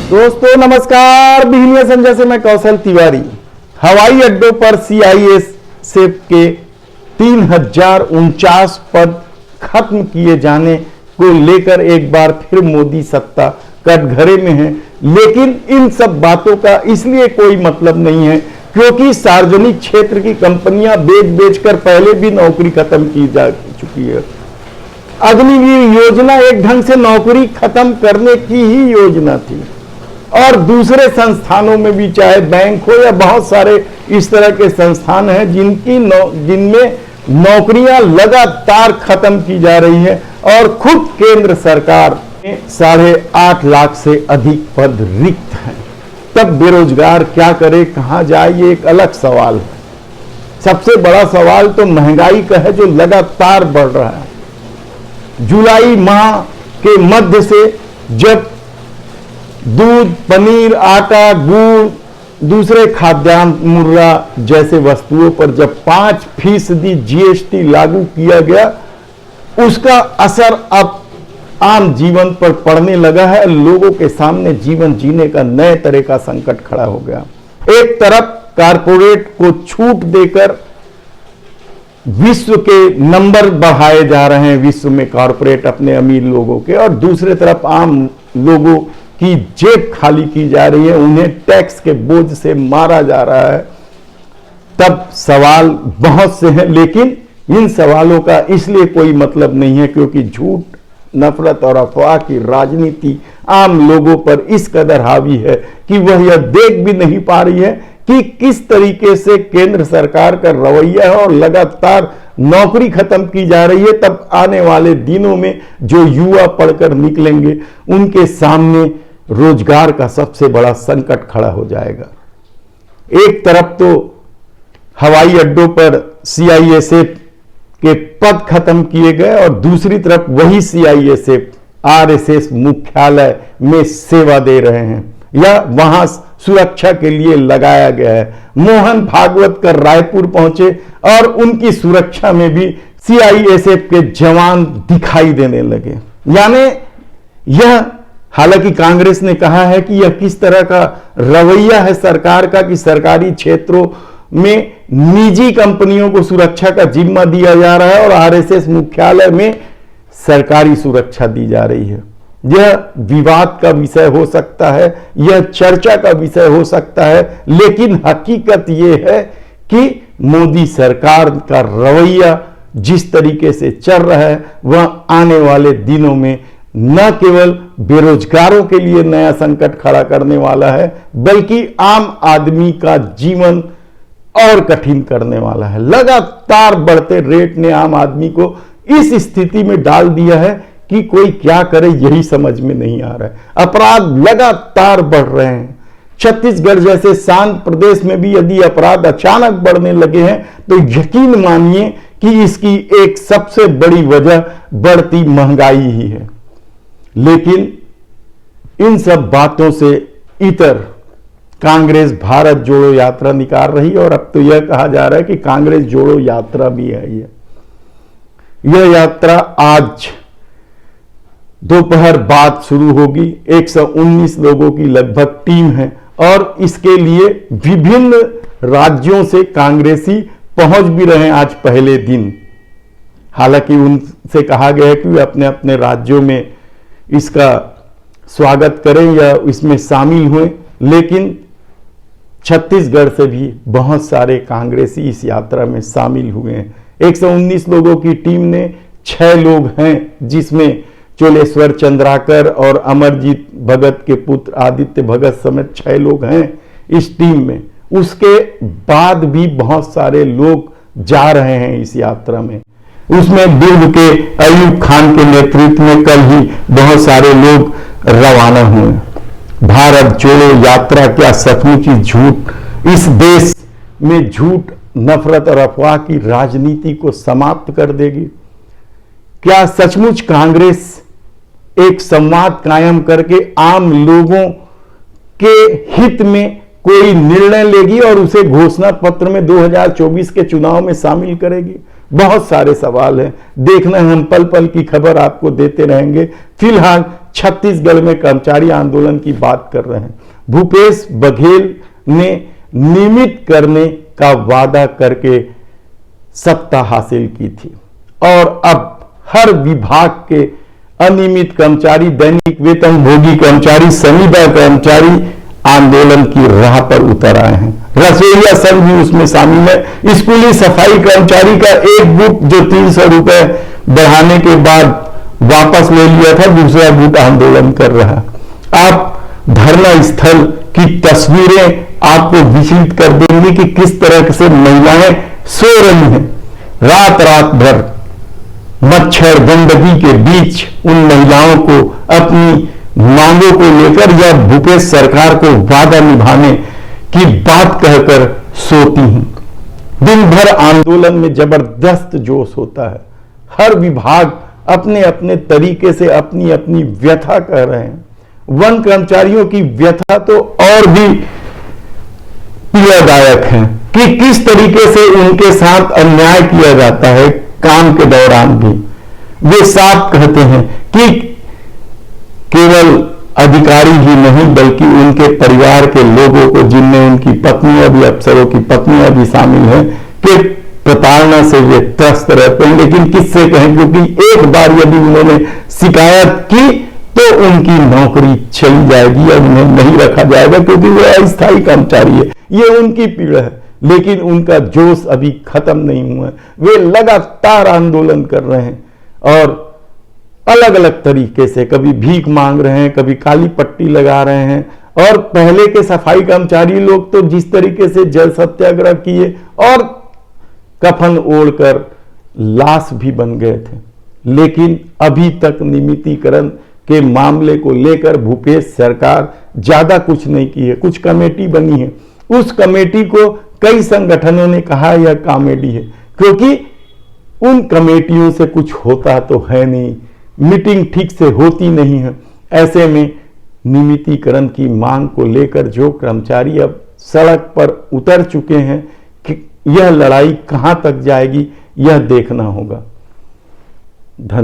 दोस्तों नमस्कार, बिहनिया संजय से मैं कौशल तिवारी। हवाई अड्डों पर सीआईएसएफ के 3049 पद खत्म किए जाने को लेकर एक बार फिर मोदी सत्ता कटघरे में है। लेकिन इन सब बातों का इसलिए कोई मतलब नहीं है क्योंकि सार्वजनिक क्षेत्र की कंपनियां बेच-बेचकर पहले भी नौकरी खत्म की जा चुकी है। अग्निवीर योजना एक ढंग से नौकरी खत्म करने की ही योजना थी और दूसरे संस्थानों में भी, चाहे बैंक हो या बहुत सारे इस तरह के संस्थान हैं जिनमें नौकरियां लगातार खत्म की जा रही हैं और खुद केंद्र सरकार में 8.5 लाख से अधिक पद रिक्त हैं। तब बेरोजगार क्या करे, कहां जाए, ये एक अलग सवाल है। सबसे बड़ा सवाल तो महंगाई का है जो लगातार बढ़ रहा है। जुलाई माह के मध्य से जब दूध, पनीर, आटा, गुड़, दूसरे खाद्यान्न, मुर्रा जैसे वस्तुओं पर जब 5% जीएसटी लागू किया गया, उसका असर अब आम जीवन पर पड़ने लगा है। लोगों के सामने जीवन जीने का नए तरह का संकट खड़ा हो गया। एक तरफ कारपोरेट को छूट देकर विश्व के नंबर बढ़ाए जा रहे हैं, विश्व में कॉरपोरेट अपने अमीर लोगों के, और दूसरे तरफ आम लोगों की जेब खाली की जा रही है, उन्हें टैक्स के बोझ से मारा जा रहा है। तब सवाल बहुत से हैं, लेकिन इन सवालों का इसलिए कोई मतलब नहीं है क्योंकि झूठ, नफरत और अफवाह की राजनीति आम लोगों पर इस कदर हावी है कि वह यह देख भी नहीं पा रही है कि किस तरीके से केंद्र सरकार का रवैया है और लगातार नौकरी खत्म की जा रही है। तब आने वाले दिनों में जो युवा पढ़कर निकलेंगे उनके सामने रोजगार का सबसे बड़ा संकट खड़ा हो जाएगा। एक तरफ तो हवाई अड्डों पर सीआईएसएफ के पद खत्म किए गए और दूसरी तरफ वही सीआईएसएफ आरएसएस मुख्यालय में सेवा दे रहे हैं या वहां सुरक्षा के लिए लगाया गया है। मोहन भागवत कर रायपुर पहुंचे और उनकी सुरक्षा में भी सीआईएसएफ के जवान दिखाई देने लगे। यानी यह, हालांकि कांग्रेस ने कहा है कि यह किस तरह का रवैया है सरकार का कि सरकारी क्षेत्रों में निजी कंपनियों को सुरक्षा का जिम्मा दिया जा रहा है और आरएसएस मुख्यालय में सरकारी सुरक्षा दी जा रही है। यह विवाद का विषय हो सकता है, यह चर्चा का विषय हो सकता है, लेकिन हकीकत यह है कि मोदी सरकार का रवैया जिस तरीके से चल रहा है वह आने वाले दिनों में न केवल बेरोजगारों के लिए नया संकट खड़ा करने वाला है बल्कि आम आदमी का जीवन और कठिन करने वाला है। लगातार बढ़ते रेट ने आम आदमी को इस स्थिति में डाल दिया है कि कोई क्या करे यही समझ में नहीं आ रहा है। अपराध लगातार बढ़ रहे हैं। छत्तीसगढ़ जैसे शांत प्रदेश में भी यदि अपराध अचानक बढ़ने लगे हैं तो यकीन मानिए कि इसकी एक सबसे बड़ी वजह बढ़ती महंगाई ही है। लेकिन इन सब बातों से इतर कांग्रेस भारत जोड़ो यात्रा निकाल रही है और अब तो यह कहा जा रहा है कि कांग्रेस जोड़ो यात्रा भी है। यह यात्रा आज दोपहर बाद शुरू होगी। 119 लोगों की लगभग टीम है और इसके लिए विभिन्न राज्यों से कांग्रेसी पहुंच भी रहे हैं आज पहले दिन। हालांकि उनसे कहा गया है कि वे अपने अपने राज्यों में इसका स्वागत करें या इसमें शामिल हुए, लेकिन छत्तीसगढ़ से भी बहुत सारे कांग्रेसी इस यात्रा में शामिल हुए हैं। 119 लोगों की टीम ने 6 लोग हैं जिसमें चोलेश्वर चंद्राकर और अमरजीत भगत के पुत्र आदित्य भगत समेत 6 लोग हैं इस टीम में। उसके बाद भी बहुत सारे लोग जा रहे हैं इस यात्रा में। उसमें दुर्ग के अयूब खान के नेतृत्व में कल ही बहुत सारे लोग रवाना हुए। भारत जोड़ो यात्रा क्या सचमुच ही झूठ, इस देश में झूठ, नफरत और अफवाह की राजनीति को समाप्त कर देगी? क्या सचमुच कांग्रेस एक संवाद कायम करके आम लोगों के हित में कोई निर्णय लेगी और उसे घोषणा पत्र में 2024 के चुनाव में शामिल करेगी? बहुत सारे सवाल हैं। देखना है, हम पल पल की खबर आपको देते रहेंगे। फिलहाल छत्तीसगढ़ में कर्मचारी आंदोलन की बात कर रहे हैं। भूपेश बघेल ने नियमित करने का वादा करके सत्ता हासिल की थी और अब हर विभाग के अनियमित कर्मचारी, दैनिक वेतन भोगी कर्मचारी, संविदा कर्मचारी आंदोलन की राह पर उतर आए हैं। रसोईया संघ भी उसमें शामिल है। स्कूली सफाई कर्मचारी का एक गुट जो 300 रुपए बढ़ाने के बाद वापस ले लिया था, दूसरा गुट आंदोलन कर रहा है। आप धरना स्थल की तस्वीरें आपको विचलित कर देंगी कि किस तरह से महिलाएं सो रही हैं। रात रात भर मच्छर गंदगी के बीच उन महिलाओं को अपनी मांगों को लेकर या भूपेश सरकार को वादा निभाने की बात कहकर सोती हैं। दिन भर आंदोलन में जबरदस्त जोश होता है। हर विभाग अपने अपने तरीके से अपनी अपनी व्यथा कह रहे हैं। वन कर्मचारियों की व्यथा तो और भी पीड़ादायक है कि किस तरीके से उनके साथ अन्याय किया जाता है। काम के दौरान भी वे साफ कहते हैं कि केवल अधिकारी ही नहीं बल्कि उनके परिवार के लोगों को, जिनमें उनकी पत्नियां भी, अफसरों की पत्नियां भी शामिल हैं, कि प्रताड़ना से वे त्रस्त रहते हैं। लेकिन किससे कहें, क्योंकि एक बार यदि उन्होंने शिकायत की तो उनकी नौकरी चली जाएगी और उन्हें नहीं रखा जाएगा, क्योंकि वो अस्थायी कर्मचारी है। ये उनकी पीड़ा है, लेकिन उनका जोश अभी खत्म नहीं हुआ है। वे लगातार आंदोलन कर रहे हैं और अलग अलग तरीके से, कभी भीख मांग रहे हैं, कभी काली पट्टी लगा रहे हैं। और पहले के सफाई कर्मचारी लोग तो जिस तरीके से जल सत्याग्रह किए और कफन ओढ़कर लाश भी बन गए थे, लेकिन अभी तक नियमितीकरण के मामले को लेकर भूपेश सरकार ज्यादा कुछ नहीं की है। कुछ कमेटी बनी है, उस कमेटी को कई संगठनों ने कहा यह कॉमेडी है, क्योंकि उन कमेटियों से कुछ होता तो है नहीं, मीटिंग ठीक से होती नहीं है। ऐसे में नियमितीकरण की मांग को लेकर जो कर्मचारी अब सड़क पर उतर चुके हैं, कि यह लड़ाई कहां तक जाएगी यह देखना होगा। धन्यवाद।